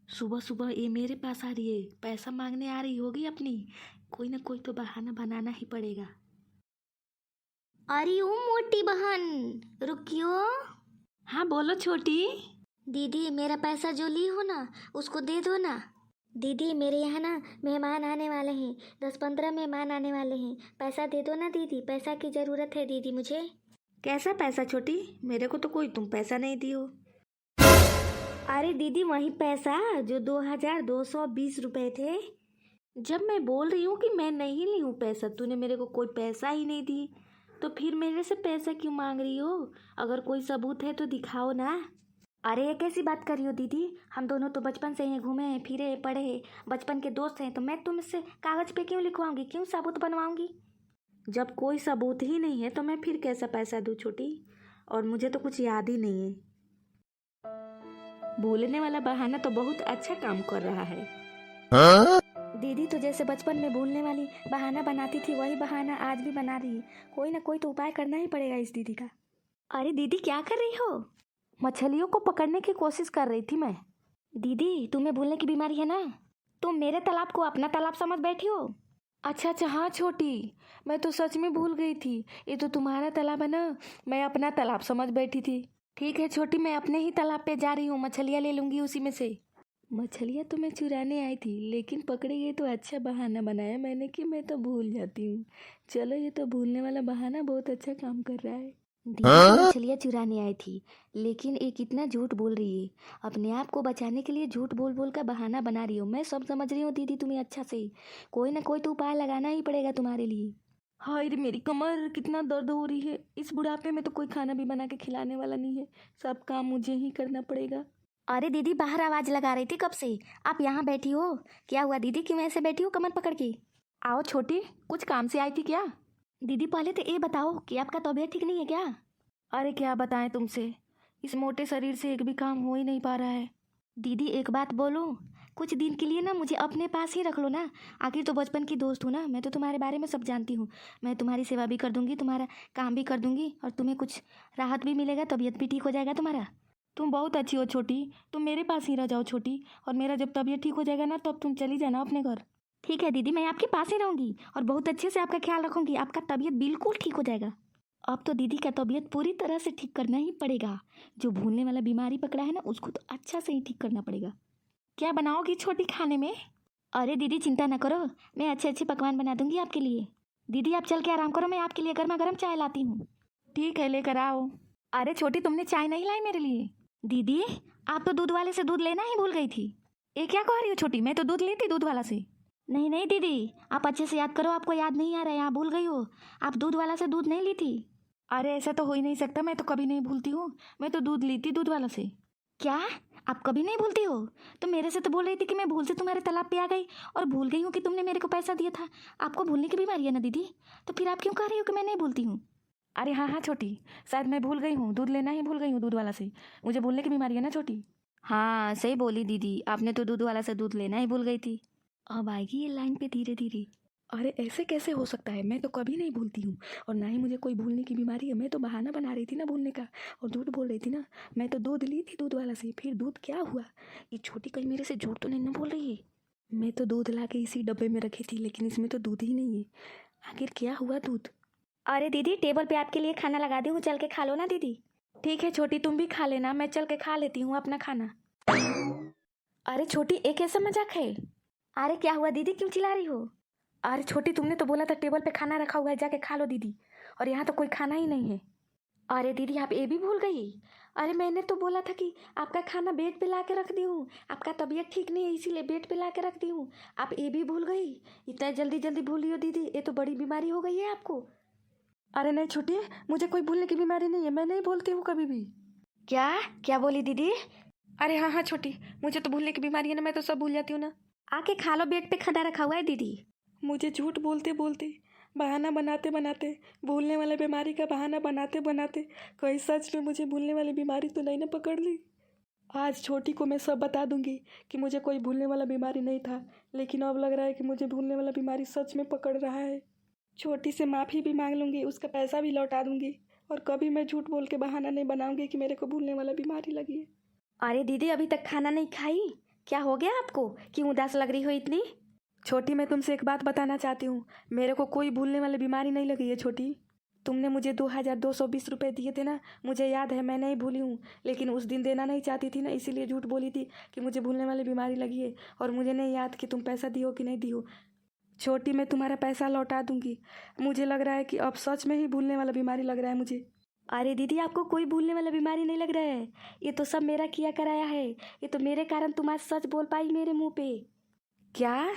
सुबह सुबह ये मेरे पास आ रही है, पैसा मांगने आ रही होगी अपनी। कोई ना कोई तो बहाना बनाना ही पड़ेगा। अरे ओ मोटी बहन, रुकियो। हाँ बोलो छोटी। दीदी मेरा पैसा जो ली हो ना उसको दे दो ना। दीदी मेरे यहाँ ना मेहमान आने वाले हैं, 10-15 मेहमान आने वाले हैं, पैसा दे दो ना दीदी, पैसा की ज़रूरत है दीदी मुझे। कैसा पैसा छोटी? मेरे को तो कोई तुम पैसा नहीं दी हो। अरे दीदी वही पैसा जो 2220 रुपए थे। जब मैं बोल रही हूँ कि मैं नहीं ली हूँ पैसा, तूने मेरे को कोई पैसा ही नहीं दी, तो फिर मेरे से पैसा क्यों मांग रही हो? अगर कोई सबूत है तो दिखाओ ना। अरे ये कैसी बात कर रही हो दीदी, हम दोनों तो बचपन से ही घूमे हैं, फिरे हैं, पढ़े हैं, बचपन के दोस्त हैं, तो मैं तुमसे कागज़ पे क्यों लिखवाऊंगी, क्यों सबूत बनवाऊंगी? जब कोई सबूत ही नहीं है तो मैं फिर कैसा पैसा दूँ छोटी? और मुझे तो कुछ याद ही नहीं है। भूलने वाला बहाना तो बहुत अच्छा काम कर रहा है। दीदी तो जैसे बचपन में भूलने वाली बहाना बनाती थी वही बहाना आज भी बना रही है। कोई ना कोई तो उपाय करना ही पड़ेगा इस दीदी का। अरे दीदी क्या कर रही हो? मछलियों को पकड़ने की कोशिश कर रही थी मैं। दीदी तुम्हें भूलने की बीमारी है ना, तुम मेरे तालाब को अपना तालाब समझ बैठी हो। अच्छा अच्छा, हाँ छोटी, मैं तो सच में भूल गई थी। ये तो तुम्हारा तालाब है ना, मैं अपना तालाब समझ बैठी थी। ठीक है छोटी, मैं अपने ही तालाब पे जा रही हूँ, मछलियाँ ले लूँगी उसी में से। मछलियाँ तो मैं चुराने आई थी, लेकिन पकड़ी गई तो अच्छा बहाना बनाया मैंने कि मैं तो भूल जाती हूँ। चलो, ये तो भूलने वाला बहाना बहुत अच्छा काम कर रहा है। दीदी तो मछलियाँ चुराने आई थी, लेकिन ये कितना झूठ बोल रही है। अपने आप को बचाने के लिए झूठ बोल बोल का बहाना बना रही हो। मैं सब समझ रही हूँ दीदी तुम्हें अच्छा से। कोई ना कोई तो उपाय लगाना ही पड़ेगा तुम्हारे लिए। हाय रे, मेरी कमर कितना दर्द हो रही है। इस बुढ़ापे में तो कोई खाना भी बना के खिलाने वाला नहीं है, सब काम मुझे ही करना पड़ेगा। अरे दीदी बाहर आवाज़ लगा रही थी कब से, आप यहाँ बैठी हो? क्या हुआ दीदी, क्यों ऐसे बैठी हो कमर पकड़ के? आओ छोटी, कुछ काम से आई थी क्या? दीदी पहले तो ये बताओ कि आपका तबीयत ठीक नहीं है क्या? अरे क्या बताएं तुमसे, इस मोटे शरीर से एक भी काम हो ही नहीं पा रहा है। दीदी एक बात बोलो, कुछ दिन के लिए ना मुझे अपने पास ही रख लो ना। आखिर तो बचपन की दोस्त हूँ ना, मैं तो तुम्हारे बारे में सब जानती हूँ। मैं तुम्हारी सेवा भी कर दूंगी, तुम्हारा काम भी कर दूंगी, और तुम्हें कुछ राहत भी मिलेगा, तबीयत भी ठीक हो जाएगा तुम्हारा। तुम बहुत अच्छी हो छोटी, तुम मेरे पास ही रह जाओ छोटी, और मेरा जब तबीयत ठीक हो जाएगा ना तब तुम चली जाना अपने घर। ठीक है दीदी, मैं आपके पास ही रहूँगी और बहुत अच्छे से आपका ख्याल रखूँगी, आपका तबीयत बिल्कुल ठीक हो जाएगा। अब तो दीदी का तबीयत पूरी तरह से ठीक करना ही पड़ेगा। जो भूलने वाला बीमारी पकड़ा है ना उसको तो अच्छा से ही ठीक करना पड़ेगा। क्या बनाओगी छोटी खाने में? अरे दीदी चिंता ना करो, मैं अच्छे अच्छे पकवान बना दूंगी आपके लिए। दीदी आप चल के आराम करो, मैं आपके लिए गर्मा गर्म चाय लाती हूँ। ठीक है, लेकर आओ। अरे छोटी, तुमने चाय नहीं लाई मेरे लिए? दीदी आप तो दूध वाले से दूध लेना ही भूल गई थी। ये क्या कह रही हो छोटी, मैं तो दूध ली थी दूध वाला से। नहीं नहीं दीदी, आप अच्छे से याद करो, आपको याद नहीं आ रहा है, आप भूल गई हो। आप दूध वाला से दूध नहीं ली थी। अरे ऐसा तो हो ही नहीं सकता, मैं तो कभी नहीं भूलती हूँ। मैं तो दूध ली थी दूध वाला से। क्या आप कभी नहीं भूलती हो? तो मेरे से तो बोल रही थी कि मैं भूल से तुम्हारे तालाब पे आ गई और भूल गई हूँ कि तुमने मेरे को पैसा दिया था। आपको भूलने की बीमारी है ना दीदी, तो फिर आप क्यों कह रही हो कि मैं नहीं भूलती हूँ? अरे हाँ हाँ छोटी, शायद मैं भूल गई हूँ, दूध लेना ही भूल गई हूँ दूध वाला से। मुझे भूलने की बीमारी है ना छोटी। हाँ सही बोली दीदी, आपने तो दूध वाला से दूध लेना ही भूल गई थी। अब आएगी ये लाइन पे धीरे धीरे। अरे ऐसे कैसे हो सकता है, मैं तो कभी नहीं भूलती हूँ, और ना ही मुझे कोई भूलने की बीमारी है। मैं तो बहाना बना रही थी ना भूलने का, और झूठ बोल रही थी ना। मैं तो दूध ली थी दूध वाला से, फिर दूध क्या हुआ? ये छोटी कहीं मेरे से झूठ तो नहीं ना बोल रही है? मैं तो दूध ला के इसी डब्बे में रखी थी, लेकिन इसमें तो दूध ही नहीं है। आखिर क्या हुआ दूध? अरे दीदी टेबल पे आपके लिए खाना लगा दी हूँ, चल के खा लो ना दीदी। ठीक है छोटी, तुम भी खा लेना, मैं चल के खा लेती हूँ अपना खाना। अरे छोटी, एक ऐसा मजाक है? अरे क्या हुआ दीदी, क्यों चिल्ला रही हो? अरे छोटी, तुमने तो बोला था टेबल पे खाना रखा हुआ है, जाके खा लो दीदी, और यहाँ तो कोई खाना ही नहीं है। अरे दीदी आप ये भी भूल गई? अरे मैंने तो बोला था कि आपका खाना बेड पे ला के रख दी हूँ, आपका तबीयत ठीक नहीं है इसीलिए बेड पे ला के रख दी हूँ। आप ये भी भूल गई? इतना जल्दी जल्दी भूली हो दीदी, ये तो बड़ी बीमारी हो गई है आपको। अरे नहीं छोटी, मुझे कोई भूलने की बीमारी नहीं है, मैं नहीं भूलती हूँ कभी भी। क्या क्या बोली दीदी? अरे हाँ हाँ छोटी, मुझे तो भूलने की बीमारी है ना, मैं तो सब भूल जाती हूँ ना। आके खा लो, बेड पे खाना रखा हुआ है दीदी। मुझे झूठ बोलते बोलते, बहाना बनाते बनाते, भूलने वाले बीमारी का बहाना बनाते बनाते, कहीं सच में मुझे भूलने वाली बीमारी तो नहीं ना पकड़ ली। आज छोटी को मैं सब बता दूंगी कि मुझे कोई भूलने वाला बीमारी नहीं था, लेकिन अब लग रहा है कि मुझे भूलने वाला बीमारी सच में पकड़ रहा है। छोटी से माफ़ी भी मांग लूँगी, उसका पैसा भी लौटा दूंगी, और कभी मैं झूठ बोल के बहाना नहीं बनाऊंगी कि मेरे को भूलने वाला बीमारी लगी है। अरे दीदी अभी तक खाना नहीं खाई? क्या हो गया आपको, क्यों उदास लग रही हो इतनी? छोटी, मैं तुमसे एक बात बताना चाहती हूँ। मेरे को कोई भूलने वाली बीमारी नहीं लगी है छोटी। तुमने मुझे 2220 रुपये दिए थे ना, मुझे याद है, मैं नहीं भूली हूँ। लेकिन उस दिन देना नहीं चाहती थी ना, इसीलिए झूठ बोली थी कि मुझे भूलने वाली बीमारी लगी है। और मुझे नहीं याद कि तुम पैसा दियो कि नहीं दियो। छोटी, मैं तुम्हारा पैसा लौटा दूंगी। मुझे लग रहा है कि अब सच में ही भूलने वाला बीमारी लग रहा है मुझे। अरे दीदी, आपको कोई भूलने वाला बीमारी नहीं लग रहा है। ये तो सब मेरा किया कराया है। ये तो मेरे कारण तुम आज सच बोल पाई मेरे मुंह पे। क्या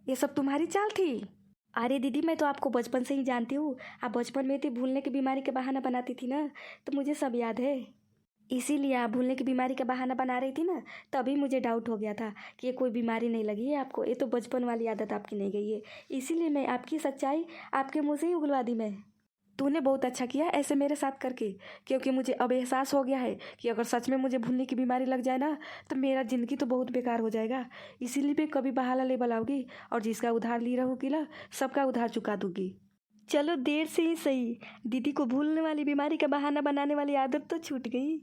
ये सब तुम्हारी चाल थी? अरे दीदी, मैं तो आपको बचपन से ही जानती हूँ। आप बचपन में थी, भूलने की बीमारी का बहाना बनाती थी ना, तो मुझे सब याद है। इसीलिए आप भूलने की बीमारी का बहाना बना रही थी ना, तभी मुझे डाउट हो गया था कि ये कोई बीमारी नहीं लगी है आपको, ये तो बचपन वाली आदत आपकी नहीं गई है। इसीलिए मैं आपकी सच्चाई आपके मुंह से ही उगलवा दी मैं। तूने बहुत अच्छा किया ऐसे मेरे साथ करके, क्योंकि मुझे अब एहसास हो गया है कि अगर सच में मुझे भूलने की बीमारी लग जाए ना, तो मेरा ज़िंदगी तो बहुत बेकार हो जाएगा। इसीलिए मैं कभी बहाना लेबल आऊँगी और जिसका उधार ली रहूँगी ना, सबका उधार चुका दूँगी। चलो, देर से ही सही, दीदी को भूलने वाली बीमारी का बहाना बनाने वाली आदत तो छूट गई।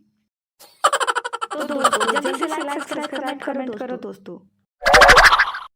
तो दोस्तों, जल्दी से लाइक, सब्सक्राइब, कमेंट करो दोस्तों।